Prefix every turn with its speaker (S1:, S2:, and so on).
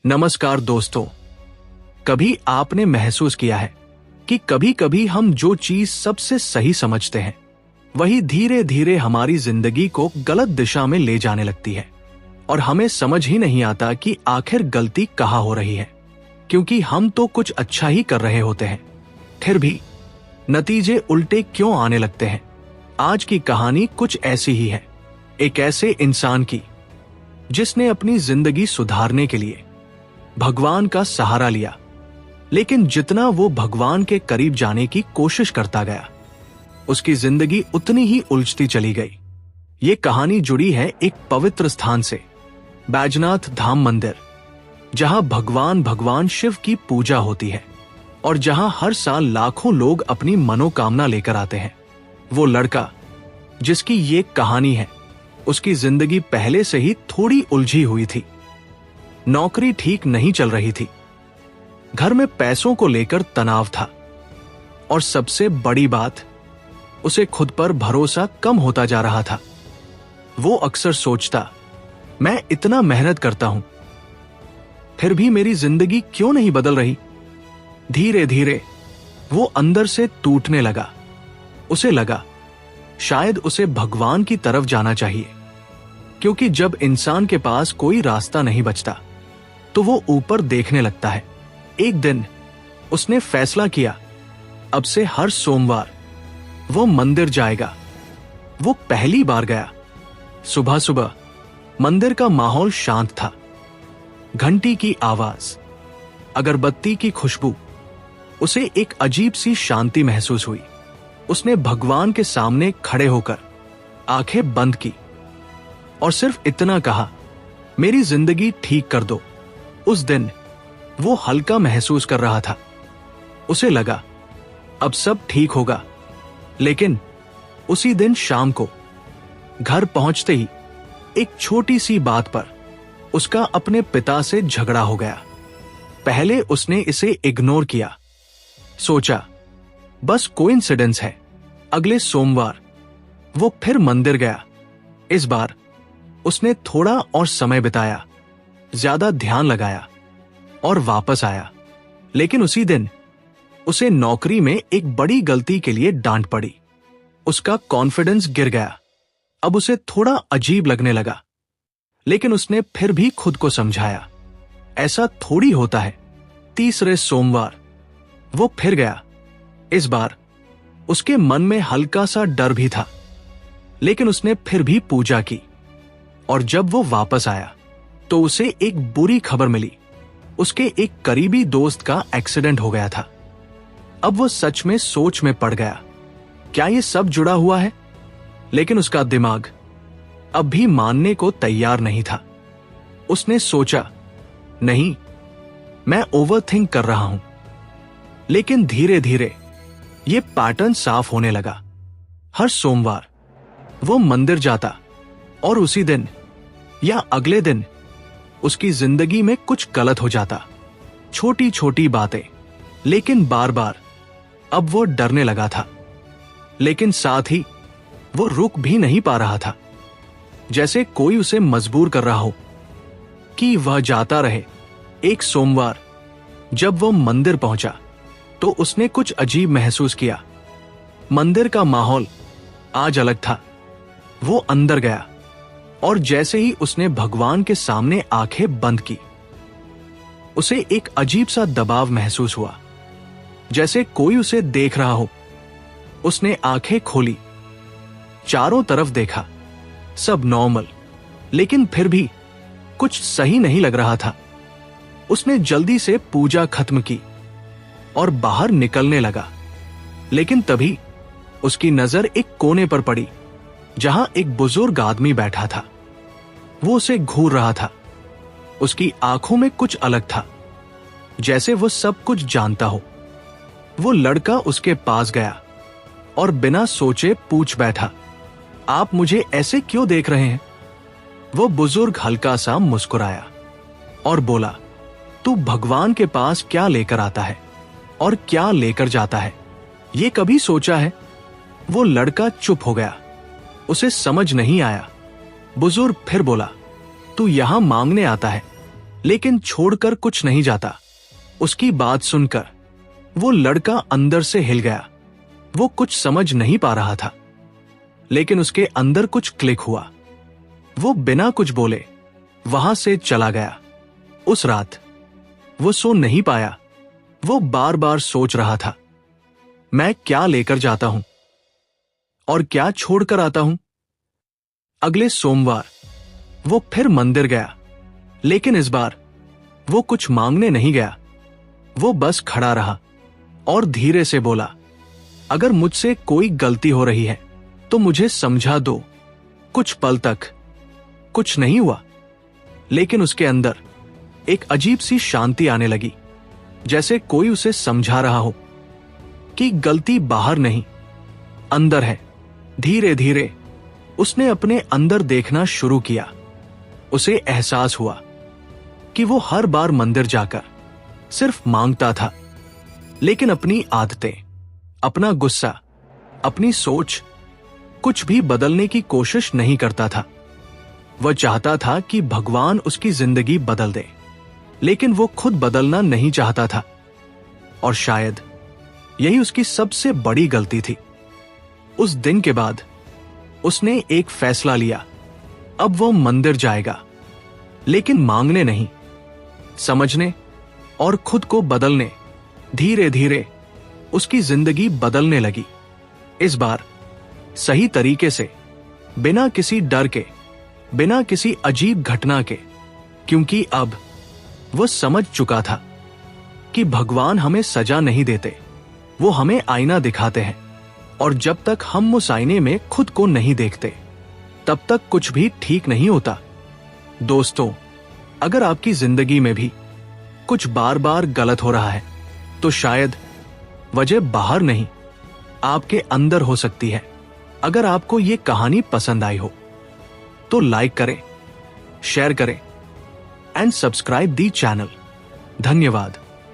S1: नमस्कार दोस्तों। कभी आपने महसूस किया है कि कभी कभी हम जो चीज सबसे सही समझते हैं वही धीरे धीरे हमारी जिंदगी को गलत दिशा में ले जाने लगती है और हमें समझ ही नहीं आता कि आखिर गलती कहाँ हो रही है, क्योंकि हम तो कुछ अच्छा ही कर रहे होते हैं, फिर भी नतीजे उल्टे क्यों आने लगते हैं। आज की कहानी कुछ ऐसी ही है, एक ऐसे इंसान की जिसने अपनी जिंदगी सुधारने के लिए भगवान का सहारा लिया, लेकिन जितना वो भगवान के करीब जाने की कोशिश करता गया उसकी जिंदगी उतनी ही उलझती चली गई। ये कहानी जुड़ी है एक पवित्र स्थान से, बैजनाथ धाम मंदिर, जहां भगवान शिव की पूजा होती है और जहां हर साल लाखों लोग अपनी मनोकामना लेकर आते हैं। वो लड़का जिसकी ये कहानी है, उसकी जिंदगी पहले से ही थोड़ी उलझी हुई थी। नौकरी ठीक नहीं चल रही थी, घर में पैसों को लेकर तनाव था और सबसे बड़ी बात, उसे खुद पर भरोसा कम होता जा रहा था। वो अक्सर सोचता, मैं इतना मेहनत करता हूं, फिर भी मेरी जिंदगी क्यों नहीं बदल रही। धीरे धीरे वो अंदर से टूटने लगा। उसे लगा शायद उसे भगवान की तरफ जाना चाहिए, क्योंकि जब इंसान के पास कोई रास्ता नहीं बचता तो वो ऊपर देखने लगता है। एक दिन उसने फैसला किया, अब से हर सोमवार वो मंदिर जाएगा। वो पहली बार गया। सुबह सुबह मंदिर का माहौल शांत था। घंटी की आवाज, अगरबत्ती की खुशबू, उसे एक अजीब सी शांति महसूस हुई। उसने भगवान के सामने खड़े होकर आंखें बंद की और सिर्फ इतना कहा, मेरी जिंदगी ठीक कर दो। उस दिन वो हल्का महसूस कर रहा था। उसे लगा अब सब ठीक होगा, लेकिन उसी दिन शाम को घर पहुंचते ही एक छोटी सी बात पर उसका अपने पिता से झगड़ा हो गया। पहले उसने इसे इग्नोर किया, सोचा बस कोइंसिडेंस है। अगले सोमवार वो फिर मंदिर गया। इस बार उसने थोड़ा और समय बिताया, ज्यादा ध्यान लगाया और वापस आया। लेकिन उसी दिन उसे नौकरी में एक बड़ी गलती के लिए डांट पड़ी। उसका कॉन्फिडेंस गिर गया। अब उसे थोड़ा अजीब लगने लगा, लेकिन उसने फिर भी खुद को समझाया, ऐसा थोड़ी होता है। तीसरे सोमवार वो फिर गया। इस बार उसके मन में हल्का सा डर भी था, लेकिन उसने फिर भी पूजा की। और जब वो वापस आया तो उसे एक बुरी खबर मिली। उसके एक करीबी दोस्त का एक्सीडेंट हो गया था। अब वो सच में सोच में पड़ गया, क्या ये सब जुड़ा हुआ है? लेकिन उसका दिमाग अब भी मानने को तैयार नहीं था। उसने सोचा, नहीं, मैं ओवरथिंक कर रहा हूं। लेकिन धीरे धीरे ये पैटर्न साफ होने लगा। हर सोमवार वो मंदिर जाता और उसी दिन या अगले दिन उसकी जिंदगी में कुछ गलत हो जाता। छोटी छोटी बातें, लेकिन बार बार। अब वो डरने लगा था, लेकिन साथ ही वो रुक भी नहीं पा रहा था, जैसे कोई उसे मजबूर कर रहा हो कि वह जाता रहे। एक सोमवार जब वो मंदिर पहुंचा तो उसने कुछ अजीब महसूस किया। मंदिर का माहौल आज अलग था। वो अंदर गया और जैसे ही उसने भगवान के सामने आंखें बंद की, उसे एक अजीब सा दबाव महसूस हुआ, जैसे कोई उसे देख रहा हो। उसने आंखें खोली, चारों तरफ देखा, सब नॉर्मल, लेकिन फिर भी कुछ सही नहीं लग रहा था। उसने जल्दी से पूजा खत्म की और बाहर निकलने लगा, लेकिन तभी उसकी नजर एक कोने पर पड़ी, जहां एक बुजुर्ग आदमी बैठा था। वो उसे घूर रहा था। उसकी आंखों में कुछ अलग था, जैसे वो सब कुछ जानता हो। वो लड़का उसके पास गया और बिना सोचे पूछ बैठा, आप मुझे ऐसे क्यों देख रहे हैं? वो बुजुर्ग हल्का सा मुस्कुराया और बोला, तू भगवान के पास क्या लेकर आता है और क्या लेकर जाता है, ये कभी सोचा है? वो लड़का चुप हो गया। उसे समझ नहीं आया। बुजुर्ग फिर बोला, तू यहां मांगने आता है लेकिन छोड़कर कुछ नहीं जाता। उसकी बात सुनकर वो लड़का अंदर से हिल गया। वो कुछ समझ नहीं पा रहा था, लेकिन उसके अंदर कुछ क्लिक हुआ। वो बिना कुछ बोले वहां से चला गया। उस रात वो सो नहीं पाया। वो बार बार सोच रहा था, मैं क्या लेकर जाता हूं और क्या छोड़कर आता हूं। अगले सोमवार वो फिर मंदिर गया, लेकिन इस बार वो कुछ मांगने नहीं गया। वो बस खड़ा रहा और धीरे से बोला, अगर मुझसे कोई गलती हो रही है तो मुझे समझा दो। कुछ पल तक कुछ नहीं हुआ, लेकिन उसके अंदर एक अजीब सी शांति आने लगी, जैसे कोई उसे समझा रहा हो कि गलती बाहर नहीं, अंदर है। धीरे धीरे उसने अपने अंदर देखना शुरू किया। उसे एहसास हुआ कि वो हर बार मंदिर जाकर सिर्फ मांगता था, लेकिन अपनी आदतें, अपना गुस्सा, अपनी सोच, कुछ भी बदलने की कोशिश नहीं करता था। वह चाहता था कि भगवान उसकी जिंदगी बदल दे, लेकिन वो खुद बदलना नहीं चाहता था। और शायद यही उसकी सबसे बड़ी गलती थी। उस दिन के बाद उसने एक फैसला लिया। अब वो मंदिर जाएगा, लेकिन मांगने नहीं, समझने और खुद को बदलने। धीरे धीरे उसकी जिंदगी बदलने लगी। इस बार सही तरीके से, बिना किसी डर के, बिना किसी अजीब घटना के, क्योंकि अब वो समझ चुका था कि भगवान हमें सजा नहीं देते, वो हमें आईना दिखाते हैं। और जब तक हम उस आईने में खुद को नहीं देखते, तब तक कुछ भी ठीक नहीं होता। दोस्तों, अगर आपकी जिंदगी में भी कुछ बार बार गलत हो रहा है, तो शायद वजह बाहर नहीं, आपके अंदर हो सकती है। अगर आपको ये कहानी पसंद आई हो तो लाइक करें, शेयर करें एंड सब्सक्राइब दी चैनल। धन्यवाद।